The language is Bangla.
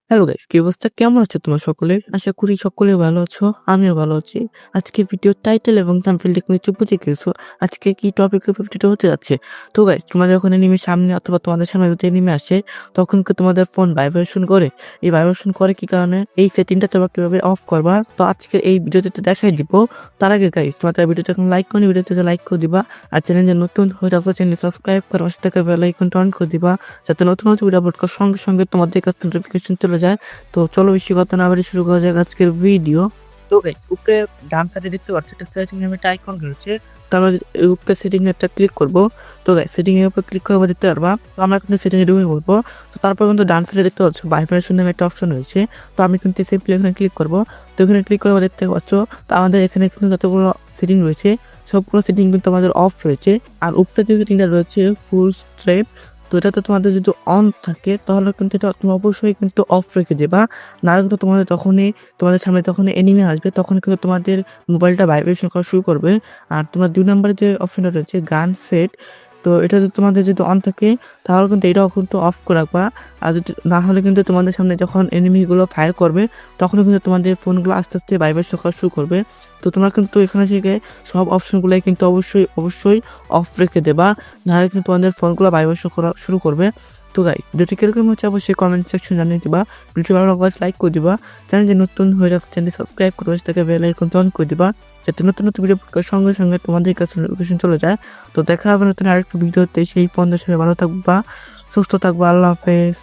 হ্যালো গাইস, কি অবস্থা? কেমন আছো তোমরা সকলে? আশা করি সকলে ভালো আছো। আমিও ভালো আছি। আজকে ভিডিওর টাইটেল এবং থাম্বনেল দেখে নিশ্চয়ই বুঝে গেছো আজকে কি টপিকের উপর ভিডিওটা হতে যাচ্ছে। তো গাইস, তোমরা যখন এনিমি সামনে অথবা তোমাদের সামনে যদি এনিমি আসে, তখন কি তোমাদের ফোন ভাইব্রেশন করে? এই ভাইব্রেশন করে কি কারণে? এই সেটিংটা তোমরা কিভাবে অফ করবা? তো আজকে এই ভিডিওতে দেখাই দিব। তার আগে গাইস, তোমরা ভিডিওটা এখন লাইক করনি, ভিডিওতে লাইক করে দিবা। আর চ্যানেলে নতুন হয়ে থাকলে চ্যানেল সাবস্ক্রাইব করে পাশে থাকা বেল আইকনটা অন করে দিবা, যাতে নতুন নতুন ভিডিও আপলোড করার সঙ্গে সঙ্গে তোমাদের কাছে নোটিফিকেশন চলে যায়। তো চলো বেশি কথা না বাড়ি শুরু করা যাক আজকের ভিডিও। তো গাইস, উপরে ডান সাইডে দেখতে পাচ্ছ একটা সেটিং নামে একটা আইকন রয়েছে। তো আমরা এই উপরে সেটিং একটা ক্লিক করব। তো গাইস, সেটিং এর উপর ক্লিক করে দেখতে পারবা। তো আমরা কিন্তু সেটিং এ ঢুকে পড়বো। তো তারপর কিন্তু ডান সাইডে দেখতে পাচ্ছ ভাইব্রেশন নামে একটা অপশন রয়েছে। তো আমি কিন্তু সিম্পলি এখানে ক্লিক করব। তো এখানে ক্লিক করে দেখতে পাচ্ছ তো আমাদের এখানে কিন্তু যতগুলো সেটিং রয়েছে সবগুলো সেটিং কিন্তু আমাদের অফ রয়েছে। আর উপরে যে সেটিংটা রয়েছে ফুল স্ট্রেপ, তো এটাতে তোমাদের যদি অন থাকে তাহলে কিন্তু এটা তুমি অবশ্যই কিন্তু অফ রেখে দেবা। নাহলে কিন্তু তোমাদের সামনে যখনই এনিমি আসবে তখন কিন্তু তোমাদের মোবাইলটা ভাইব্রেশন করা শুরু করবে। আর তোমার ২ নম্বরে যে অপশনটা রয়েছে গান সেট, তো এটা যদি তোমাদের যদি অন থাকে তাহলে কিন্তু এটাও কিন্তু অফ করে রাখবা। আর যদি না হলে কিন্তু তোমাদের সামনে যখন এনিমিগুলো ফায়ার করবে তখনও কিন্তু তোমাদের ফোনগুলো আস্তে আস্তে ভাইব্রেশন করা শুরু করবে। তো তোমরা কিন্তু এখানে থেকে সব অপশনগুলোই কিন্তু অবশ্যই অফ রেখে দেবা, নাহলে কিন্তু তোমাদের ফোনগুলো ভাইব্রেশন করা শুরু করবে। তো গাই, ভিডিওটি কিরকম হচ্ছে অবশ্যই কমেন্ট সেকশন জানিয়ে দিবা। ভিডিওটি ভালো লাগলে লাইক করে দিবা। চ্যানেল যে নতুন হয়ে যাচ্ছে চ্যানেল সাবস্ক্রাইব করে পাশে থাকা বেল আইকন অন করে দিবা, যাতে নতুন নতুন ভিডিও সঙ্গে সঙ্গে তোমাদের কাছে নোটিফিকেশন চলে যায়। তো দেখা হবে নতুন আরেকটা ভিডিওতে। সেই পর্যন্ত সবাই ভালো থাকবা, সুস্থ থাকবা। আল্লাহ হাফেজ।